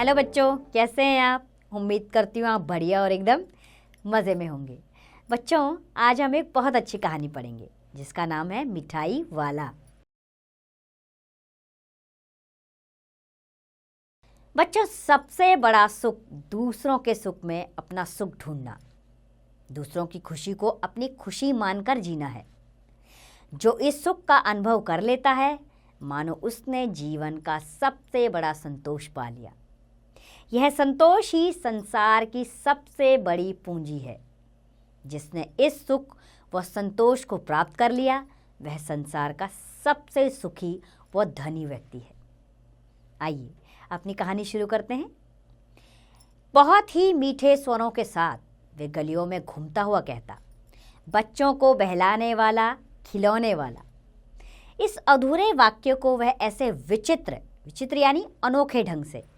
Hello बच्चों, कैसे हैं आप। उम्मीद करती हूँ आप बढ़िया और एकदम मज़े में होंगे। बच्चों, आज हम एक बहुत अच्छी कहानी पढ़ेंगे जिसका नाम है मिठाई वाला। बच्चों, सबसे बड़ा सुख दूसरों के सुख में अपना सुख ढूंढना, दूसरों की खुशी को अपनी खुशी मानकर जीना है। जो इस सुख का अनुभव कर लेता है, मानो उसने जीवन का सबसे बड़ा संतोष पा लिया। यह संतोष ही संसार की सबसे बड़ी पूंजी है। जिसने इस सुख व संतोष को प्राप्त कर लिया, वह संसार का सबसे सुखी व धनी व्यक्ति है। आइए अपनी कहानी शुरू करते हैं। बहुत ही मीठे स्वरों के साथ वे गलियों में घूमता हुआ कहता, बच्चों को बहलाने वाला, खिलौने वाला। इस अधूरे वाक्य को वह ऐसे विचित्र यानी अनोखे ढंग से,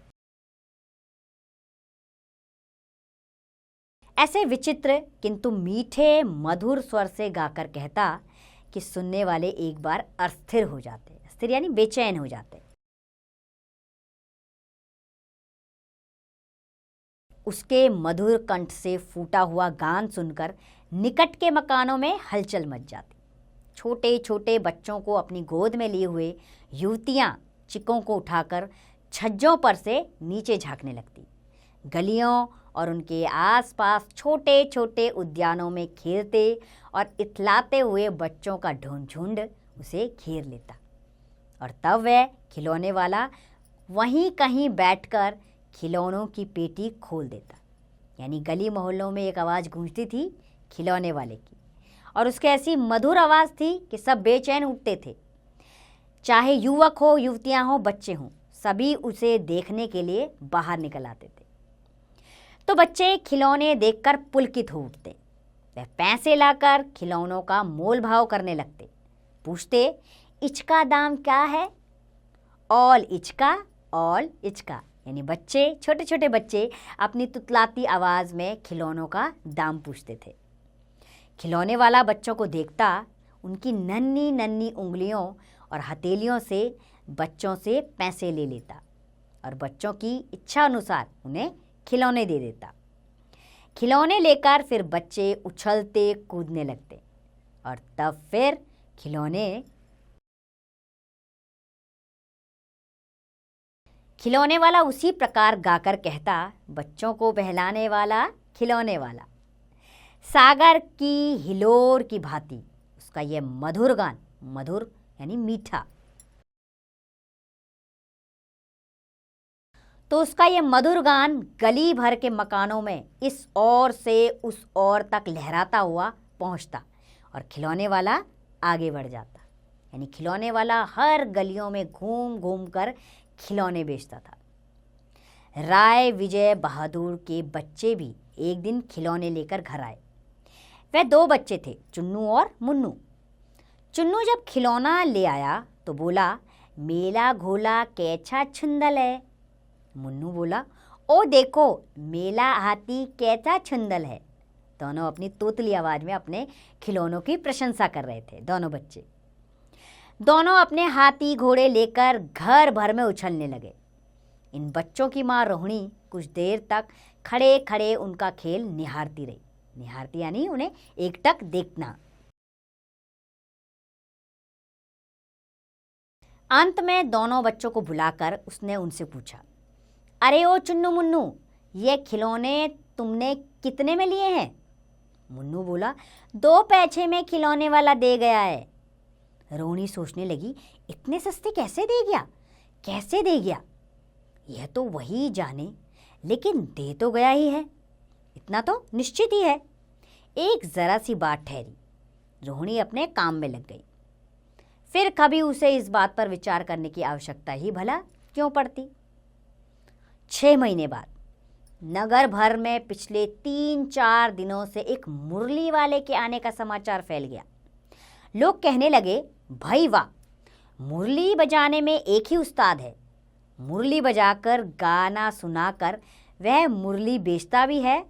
ऐसे विचित्र किंतु मीठे मधुर स्वर से गाकर कहता कि सुनने वाले एक बार अस्थिर हो जाते। अस्थिर यानी बेचैन हो जाते। उसके मधुर कंठ से फूटा हुआ गान सुनकर निकट के मकानों में हलचल मच जाती। छोटे छोटे बच्चों को अपनी गोद में लिए हुए युवतियां चिकों को उठाकर छज्जों पर से नीचे झांकने लगती। गलियों और उनके आसपास छोटे छोटे उद्यानों में खेलते और इतलाते हुए बच्चों का झुंड उसे घेर लेता। और तब वह खिलौने वाला वहीं कहीं बैठकर खिलौनों की पेटी खोल देता। यानी गली मोहल्लों में एक आवाज़ गूंजती थी खिलौने वाले की, और उसकी ऐसी मधुर आवाज़ थी कि सब बेचैन उठते थे। चाहे युवक हो, युवतियां हो, बच्चे हों, सभी उसे देखने के लिए बाहर निकल आते थे। तो बच्चे खिलौने देखकर पुलकित हो उठते। वह पैसे लाकर खिलौनों का मोल भाव करने लगते। पूछते, इचका दाम क्या है? ऑल इचका, ऑल इचका। यानी बच्चे, छोटे छोटे बच्चे अपनी तुतलाती आवाज़ में खिलौनों का दाम पूछते थे। खिलौने वाला बच्चों को देखता, उनकी नन्ही नन्ही उंगलियों और हथेलियों से बच्चों से पैसे ले लेता और बच्चों की इच्छा अनुसार उन्हें खिलौने दे देता। खिलौने लेकर फिर बच्चे उछलते कूदने लगते और तब फिर खिलौने वाला उसी प्रकार गाकर कहता, बच्चों को बहलाने वाला, खिलौने वाला। सागर की हिलोर की भांति उसका यह मधुर गान, मधुर यानी मीठा, तो उसका यह मधुर गान गली भर के मकानों में इस ओर से उस ओर तक लहराता हुआ पहुंचता और खिलौने वाला आगे बढ़ जाता। यानी खिलौने वाला हर गलियों में घूम घूम कर खिलौने बेचता था। राय विजय बहादुर के बच्चे भी एक दिन खिलौने लेकर घर आए। वह दो बच्चे थे, चुन्नू और मुन्नू। चुन्नू जब खिलौना ले आया तो बोला, मेला घोला कैसा छुंदल है। मुन्नू बोला, ओ देखो मेला हाथी कैसा छुंदल है। दोनों अपनी तोतली आवाज में अपने खिलौनों की प्रशंसा कर रहे थे। दोनों बच्चे दोनों अपने हाथी घोड़े लेकर घर भर में उछलने लगे। इन बच्चों की माँ रोहिणी कुछ देर तक खड़े खड़े उनका खेल निहारती रही। निहारती यानी उन्हें एकटक देखना। अंत में दोनों बच्चों को बुलाकर उसने उनसे पूछा, अरे ओ चुन्नू मुन्नू, ये खिलौने तुमने कितने में लिए हैं? मुन्नू बोला, 2 पैसे में खिलौने वाला दे गया है। रोहिणी सोचने लगी, इतने सस्ते कैसे दे गया, कैसे दे गया? यह तो वही जाने, लेकिन दे तो गया ही है, इतना तो निश्चित ही है। एक जरा सी बात ठहरी। रोहिणी अपने काम में लग गई। फिर कभी उसे इस बात पर विचार करने की आवश्यकता ही भला क्यों पड़ती। 6 महीने बाद नगर भर में पिछले 3-4 दिनों से एक मुरली वाले के आने का समाचार फैल गया। लोग कहने लगे, भाई वाह, मुरली बजाने में एक ही उस्ताद है। मुरली बजाकर गाना सुनाकर वह मुरली बेचता भी है,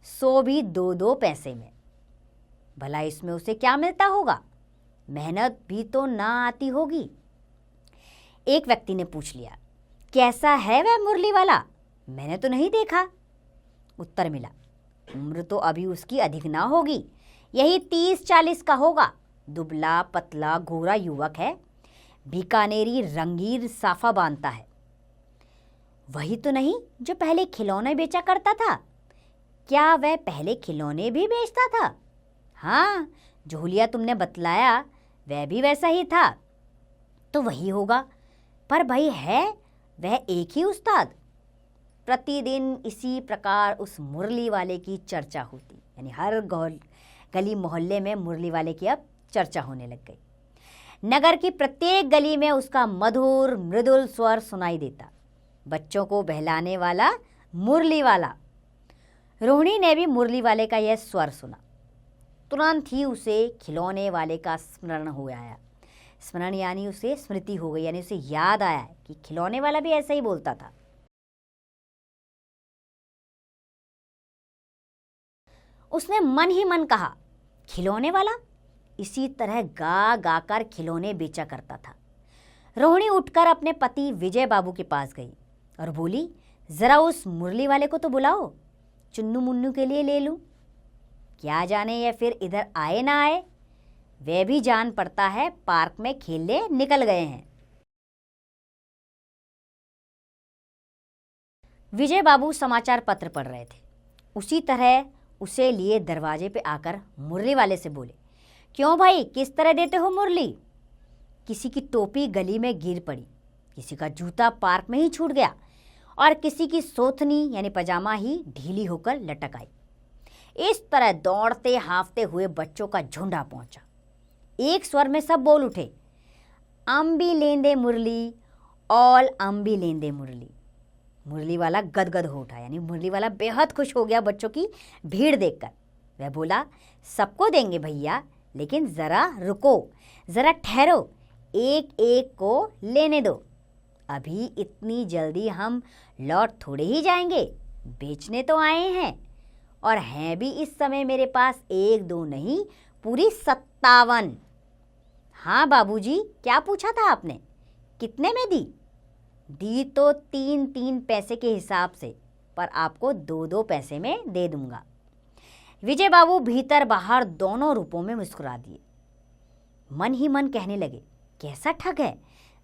सो भी 2-2 पैसे में। भला इसमें उसे क्या मिलता होगा? मेहनत भी तो ना आती होगी। एक व्यक्ति ने पूछ लिया, कैसा है वह मुरली वाला, मैंने तो नहीं देखा। उत्तर मिला, उम्र तो अभी उसकी अधिक ना होगी, यही 30-40 का होगा। दुबला पतला गोरा युवक है, बीकानेरी रंगीन साफा बांधता है। वही तो नहीं जो पहले खिलौने बेचा करता था? क्या वह पहले खिलौने भी बेचता था? हाँ, जो हुलिया तुमने बतलाया वह भी वैसा ही था। तो वही होगा, पर भाई है वह एक ही उस्ताद। प्रतिदिन इसी प्रकार उस मुरली वाले की चर्चा होती, यानी हर गली मोहल्ले में मुरली वाले की अब चर्चा होने लग गई। नगर की प्रत्येक गली में उसका मधुर मृदुल स्वर सुनाई देता, बच्चों को बहलाने वाला मुरली वाला। रोहिणी ने भी मुरली वाले का यह स्वर सुना, तुरंत ही उसे खिलौने वाले का स्मरण हो आया। स्मरण यानी उसे स्मृति हो गई, यानी उसे याद आया कि खिलौने वाला भी ऐसा ही बोलता था। उसने मन ही मन कहा, खिलौने वाला इसी तरह गा गाकर खिलौने बेचा करता था। रोहिणी उठकर अपने पति विजय बाबू के पास गई और बोली, जरा उस मुरली वाले को तो बुलाओ, चुन्नू मुन्नू के लिए ले लूं। क्या जाने ये फिर इधर आए ना आए, वे भी जान पड़ता है पार्क में खेलने निकल गए हैं। विजय बाबू समाचार पत्र पढ़ रहे थे। उसी तरह उसे लिए दरवाजे पे आकर मुरली वाले से बोले, क्यों भाई, किस तरह देते हो मुरली? किसी की टोपी गली में गिर पड़ी, किसी का जूता पार्क में ही छूट गया और किसी की सोथनी यानी पजामा ही ढीली होकर लटक आई। इस तरह दौड़ते हाँफते हुए बच्चों का झुंड आ पहुंचा। एक स्वर में सब बोल उठे, अम्बी लेंदे मुरली, ऑल अम्बी लेंदे मुरली। मुरली वाला गदगद हो उठा, यानी मुरली वाला बेहद खुश हो गया बच्चों की भीड़ देखकर। वह बोला, सबको देंगे भैया, लेकिन ज़रा रुको, ज़रा ठहरो, एक एक को लेने दो। अभी इतनी जल्दी हम लौट थोड़े ही जाएंगे, बेचने तो आए हैं, और हैं भी इस समय मेरे पास 1-2 नहीं, पूरी 57। हाँ बाबूजी, क्या पूछा था आपने? कितने में दी? दी तो 3-3 पैसे के हिसाब से, पर आपको 2-2 पैसे में दे दूंगा। विजय बाबू भीतर बाहर दोनों रूपों में मुस्कुरा दिए। मन ही मन कहने लगे, कैसा ठग है,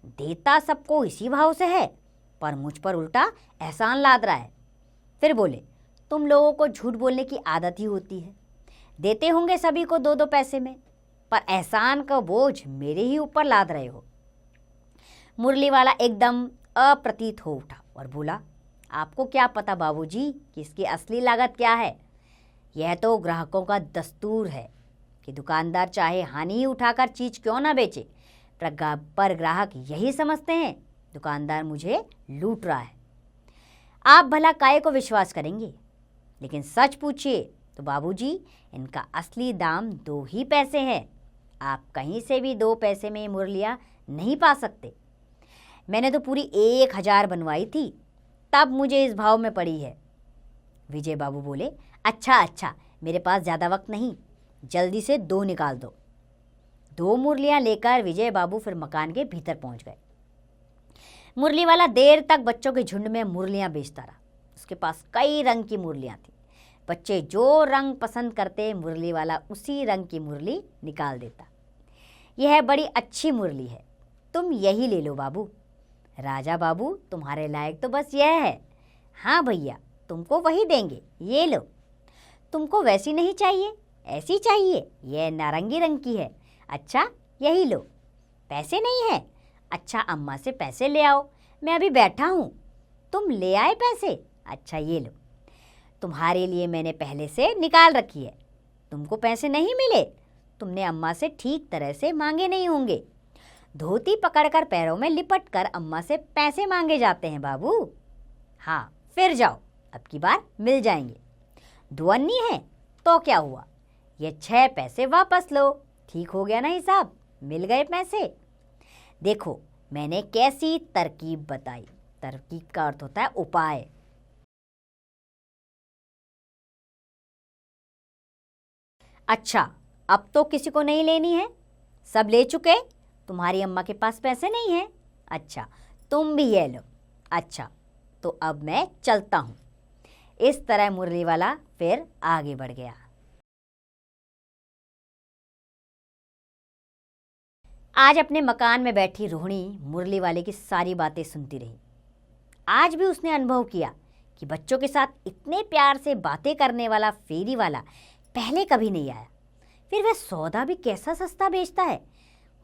देता सबको इसी भाव से है, पर मुझ पर उल्टा एहसान लाद रहा है। फिर बोले, तुम लोगों को झूठ बोलने की आदत ही होती है, देते होंगे सभी को 2-2 पैसे में, पर एहसान का बोझ मेरे ही ऊपर लाद रहे हो। मुरली वाला एकदम अप्रतीत हो उठा और बोला, आपको क्या पता बाबूजी कि इसकी असली लागत क्या है? यह तो ग्राहकों का दस्तूर है कि दुकानदार चाहे हानि ही उठाकर चीज क्यों ना बेचे, पर ग्राहक यही समझते हैं दुकानदार मुझे लूट रहा है। आप भला काहे को विश्वास करेंगे, लेकिन सच पूछिए तो बाबूजी इनका असली दाम 2 ही पैसे है। आप कहीं से भी 2 पैसे में मुरलियाँ नहीं पा सकते। मैंने तो पूरी 1000 बनवाई थी, तब मुझे इस भाव में पड़ी है। विजय बाबू बोले, अच्छा, मेरे पास ज़्यादा वक्त नहीं, जल्दी से 2 निकाल दो। 2 मुरलियाँ लेकर विजय बाबू फिर मकान के भीतर पहुंच गए। मुरली वाला देर तक बच्चों के झुंड में मुरलियाँ बेचता रहा। उसके पास कई रंग की मुरलियाँ थी। बच्चे जो रंग पसंद करते, मुरली वाला उसी रंग की मुरली निकाल देता। यह बड़ी अच्छी मुरली है, तुम यही ले लो बाबू। राजा बाबू, तुम्हारे लायक तो बस यह है। हाँ भैया, तुमको वही देंगे, ये लो। तुमको वैसी नहीं चाहिए, ऐसी चाहिए, यह नारंगी रंग की है। अच्छा, यही लो। पैसे नहीं है? अच्छा, अम्मा से पैसे ले आओ, मैं अभी बैठा हूँ। तुम ले आए पैसे? अच्छा, ये लो, तुम्हारे लिए मैंने पहले से निकाल रखी है। तुमको पैसे नहीं मिले? तुमने अम्मा से ठीक तरह से मांगे नहीं होंगे। धोती पकड़कर पैरों में लिपट कर अम्मा से पैसे मांगे जाते हैं बाबू। हाँ, फिर जाओ, अब की बार मिल जाएंगे। दुअन्नी है तो क्या हुआ, ये 6 पैसे वापस लो, ठीक हो गया ना हिसाब, मिल गए पैसे। देखो मैंने कैसी तरकीब बताई। तरकीब का अर्थ होता है उपाय। अच्छा, अब तो किसी को नहीं लेनी है, सब ले चुके? तुम्हारी अम्मा के पास पैसे नहीं है? अच्छा, तुम भी ये लो, अच्छा, तो अब मैं चलता हूँ। इस तरह मुरली वाला फिर आगे बढ़ गया। आज अपने मकान में बैठी रोहिणी मुरली वाले की सारी बातें सुनती रही। आज भी उसने अनुभव किया कि बच्चों के साथ इतने प्यार से बातें करने वाला फेरी वाला पहले कभी नहीं आया। फिर वह सौदा भी कैसा सस्ता बेचता है,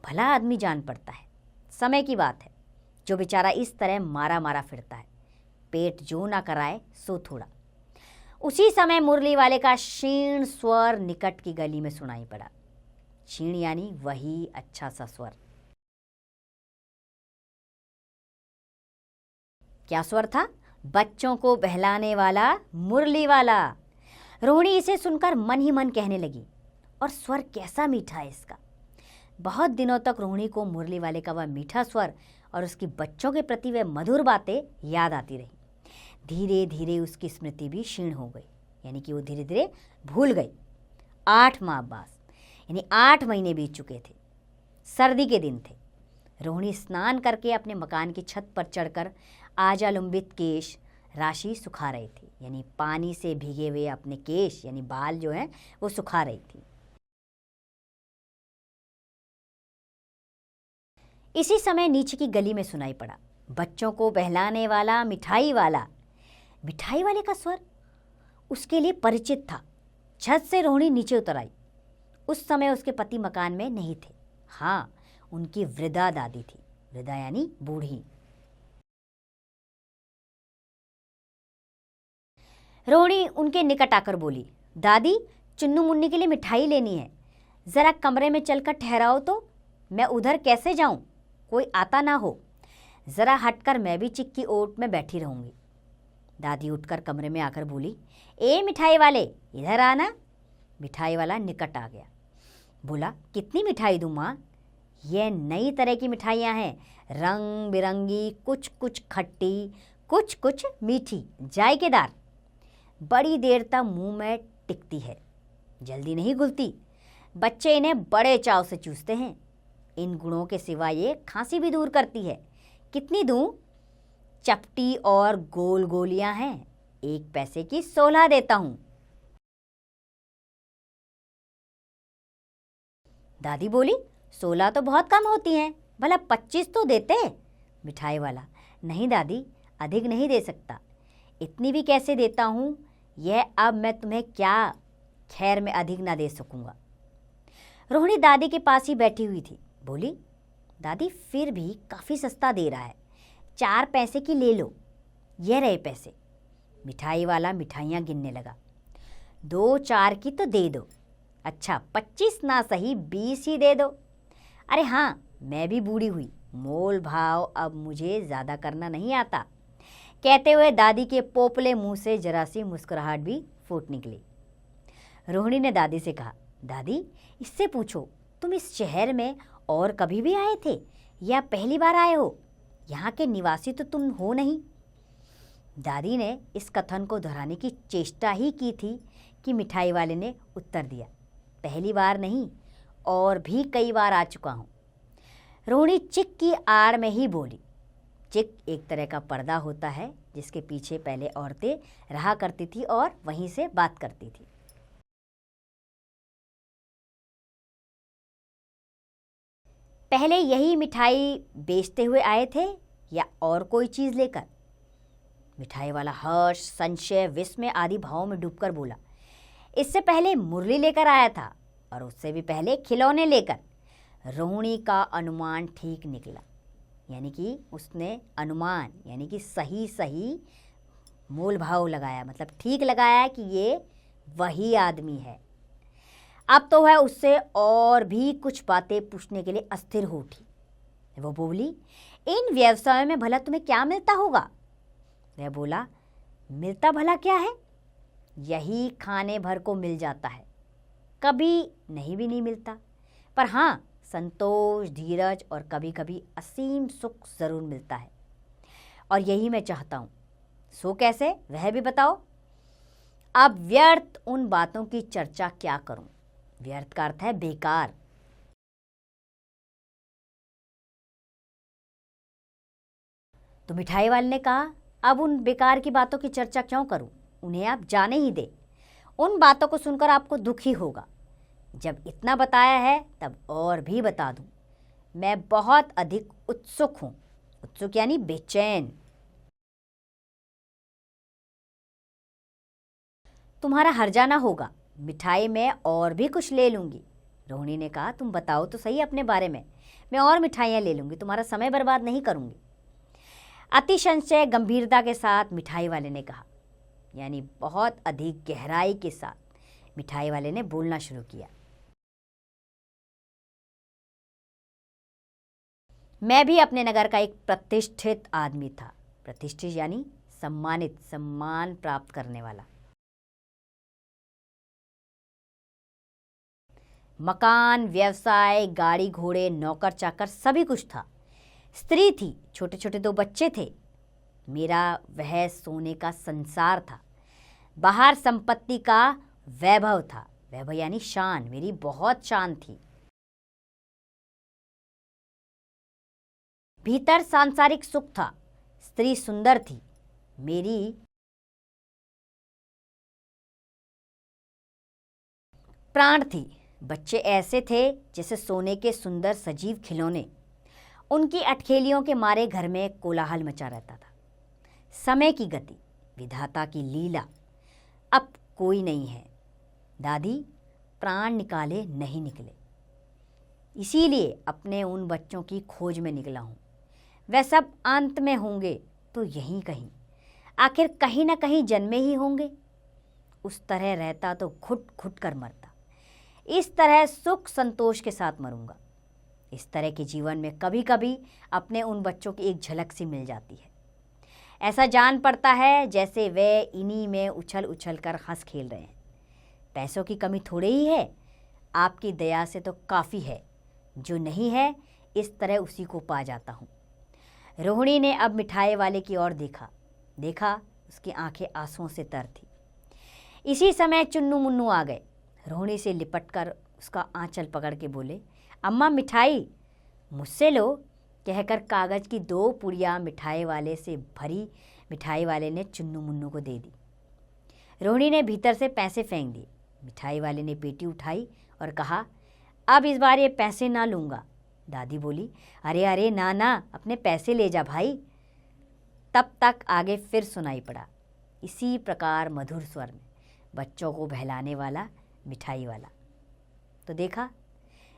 भला आदमी जान पड़ता है। समय की बात है, जो बेचारा इस तरह मारा मारा फिरता है, पेट जो ना कराए सो थोड़ा। उसी समय मुरली वाले का क्षीण स्वर निकट की गली में सुनाई पड़ा। क्षीण यानी वही अच्छा सा स्वर। क्या स्वर था? बच्चों को बहलाने वाला मुरली वाला। रोहिणी इसे सुनकर मन ही मन कहने लगी, और स्वर कैसा मीठा है इसका। बहुत दिनों तक रोहिणी को मुरली वाले का वह मीठा स्वर और उसकी बच्चों के प्रति वह मधुर बातें याद आती रही। धीरे धीरे उसकी स्मृति भी क्षीण हो गई, यानी कि वो धीरे धीरे भूल गई। 8 माह बाद यानी 8 महीने बीत चुके थे। सर्दी के दिन थे। रोहिणी स्नान करके अपने मकान की छत पर चढ़कर आजालुम्बित केश राशि सुखा रही थी, यानी पानी से भीगे हुए अपने केश यानी बाल जो हैं वो सुखा रही थी। इसी समय नीचे की गली में सुनाई पड़ा, बच्चों को बहलाने वाला मिठाई वाला। मिठाई वाले का स्वर उसके लिए परिचित था। छत से रोहिणी नीचे उतर आई। उस समय उसके पति मकान में नहीं थे। हाँ, उनकी वृद्धा दादी थी। वृद्धा यानी बूढ़ी। रोहिणी उनके निकट आकर बोली, दादी, चुन्नू मुन्नी के लिए मिठाई लेनी है। जरा कमरे में चलकर ठहराओ तो, मैं उधर कैसे जाऊं, कोई आता ना हो। जरा हटकर मैं भी चिक्की ओट में बैठी रहूंगी। दादी उठकर कमरे में आकर बोली, ए मिठाई वाले, इधर आना। मिठाई वाला निकट आ गया। बोला, कितनी मिठाई दूं माँ? ये नई तरह की मिठाइयाँ हैं, रंग बिरंगी, कुछ कुछ खट्टी, कुछ कुछ मीठी, जायकेदार। बड़ी देर तक मुंह में टिकती है, जल्दी नहीं घुलती। बच्चे इन्हें बड़े चाव से चूसते हैं। इन गुणों के सिवा ये खांसी भी दूर करती है। कितनी दूं? चपटी और गोल गोलियां हैं, 1 पैसे की 16 देता हूं। दादी बोली, 16 तो बहुत कम होती हैं, भला 25 तो देते। मिठाई वाला, नहीं दादी, अधिक नहीं दे सकता। इतनी भी कैसे देता हूँ, यह अब मैं तुम्हें क्या खैर में अधिक ना दे सकूँगा। रोहिणी दादी के पास ही बैठी हुई थी। बोली, दादी फिर भी काफ़ी सस्ता दे रहा है, 4 पैसे की ले लो। यह रहे पैसे। मिठाई वाला मिठाइयाँ गिनने लगा। 2-4 की तो दे दो। अच्छा, 25 ना सही 20 ही दे दो। अरे हाँ, मैं भी बूढ़ी हुई, मोल भाव अब मुझे ज़्यादा करना नहीं आता। कहते हुए दादी के पोपले मुंह से जरा सी मुस्कुराहट भी फूट निकली। रोहिणी ने दादी से कहा, दादी, इससे पूछो, तुम इस शहर में और कभी भी आए थे या पहली बार आए हो? यहाँ के निवासी तो तुम हो नहीं। दादी ने इस कथन को दोहराने की चेष्टा ही की थी कि मिठाई वाले ने उत्तर दिया, पहली बार नहीं, और भी कई बार आ चुका हूँ। रोहिणी चिक की आड़ में ही बोली। चिक एक तरह का पर्दा होता है जिसके पीछे पहले औरतें रहा करती थी और वहीं से बात करती थी। पहले यही मिठाई बेचते हुए आए थे या और कोई चीज़ लेकर? मिठाई वाला हर्ष, संशय, विस्मय आदि भावों में डूबकर बोला, इससे पहले मुरली लेकर आया था और उससे भी पहले खिलौने लेकर। रोहिणी का अनुमान ठीक निकला, यानी कि उसने अनुमान यानी कि सही मोल भाव लगाया, मतलब ठीक लगाया कि ये वही आदमी है। अब तो वह उससे और भी कुछ बातें पूछने के लिए अस्थिर हो उठी। वो बोली, इन व्यवसायों में भला तुम्हें क्या मिलता होगा? वह बोला, मिलता भला क्या है, यही खाने भर को मिल जाता है, कभी नहीं भी नहीं मिलता, पर हाँ, संतोष, धीरज और कभी कभी असीम सुख जरूर मिलता है, और यही मैं चाहता हूँ। सो कैसे, वह भी बताओ। अब व्यर्थ उन बातों की चर्चा क्या करूं? व्यर्थ का अर्थ है बेकार। तो मिठाई वाले ने कहा, अब उन बेकार की बातों की चर्चा क्यों करूं, उन्हें आप जाने ही दे। उन बातों को सुनकर आपको दुख ही होगा। जब इतना बताया है तब और भी बता दूं, मैं बहुत अधिक उत्सुक हूं। उत्सुक यानी बेचैन। तुम्हारा हर्जा ना होगा, मिठाई में और भी कुछ ले लूंगी। रोहिणी ने कहा, तुम बताओ तो सही अपने बारे में, मैं और मिठाइयाँ ले लूंगी, तुम्हारा समय बर्बाद नहीं करूंगी। अति संशय गंभीरता के साथ मिठाई वाले ने कहा, यानी बहुत अधिक गहराई के साथ मिठाई वाले ने बोलना शुरू किया। मैं भी अपने नगर का एक प्रतिष्ठित आदमी था। प्रतिष्ठित यानी सम्मानित, सम्मान प्राप्त करने वाला। मकान, व्यवसाय, गाड़ी घोड़े, नौकर चाकर सभी कुछ था। स्त्री थी, छोटे छोटे 2 बच्चे थे। मेरा वह सोने का संसार था। बाहर संपत्ति का वैभव था। वैभव यानी शान, मेरी बहुत शान थी। भीतर सांसारिक सुख था। स्त्री सुंदर थी, मेरी प्राण थी। बच्चे ऐसे थे जैसे सोने के सुंदर सजीव खिलौने। उनकी अटखेलियों के मारे घर में कोलाहल मचा रहता था। समय की गति, विधाता की लीला, अब कोई नहीं है। दादी, प्राण निकाले नहीं निकले, इसीलिए अपने उन बच्चों की खोज में निकला हूँ। वह सब अंत में होंगे तो यहीं कहीं, आखिर कहीं ना कहीं जन्मे ही होंगे। उस तरह रहता तो घुट घुट कर मरता, इस तरह सुख संतोष के साथ मरूंगा। इस तरह के जीवन में कभी कभी अपने उन बच्चों की एक झलक सी मिल जाती है। ऐसा जान पड़ता है जैसे वे इन्हीं में उछल उछल कर हंस खेल रहे हैं। पैसों की कमी थोड़ी ही है, आपकी दया से तो काफ़ी है। जो नहीं है इस तरह उसी को पा जाता हूँ। रोहिणी ने अब मिठाई वाले की ओर देखा, उसकी आंखें आंसुओं से तर थी। इसी समय चुन्नू मुन्नू आ गए। रोहिणी से लिपटकर उसका आंचल पकड़ के बोले, अम्मा मिठाई मुझसे लो, कहकर कागज़ की 2 पुड़िया मिठाई वाले से भरी मिठाई वाले ने चुन्नू मुन्नू को दे दी। रोहिणी ने भीतर से पैसे फेंक दिए। मिठाई वाले ने पेटी उठाई और कहा, अब इस बार ये पैसे ना लूँगा। दादी बोली, अरे अरे ना ना, अपने पैसे ले जा भाई। तब तक आगे फिर सुनाई पड़ा, इसी प्रकार मधुर स्वर में, बच्चों को बहलाने वाला मिठाई वाला। तो देखा,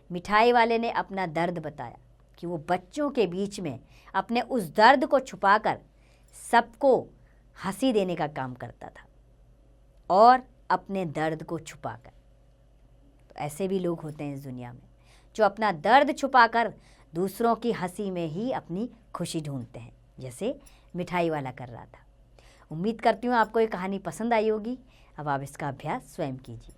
मिठाई वाले ने अपना दर्द बताया कि वो बच्चों के बीच में अपने उस दर्द को छुपाकर सबको हंसी देने का काम करता था, और अपने दर्द को छुपाकर। तो ऐसे भी लोग होते हैं इस दुनिया में, जो अपना दर्द छुपाकर दूसरों की हंसी में ही अपनी खुशी ढूंढते हैं, जैसे मिठाई वाला कर रहा था। उम्मीद करती हूँ आपको ये कहानी पसंद आई होगी। अब आप इसका अभ्यास स्वयं कीजिए।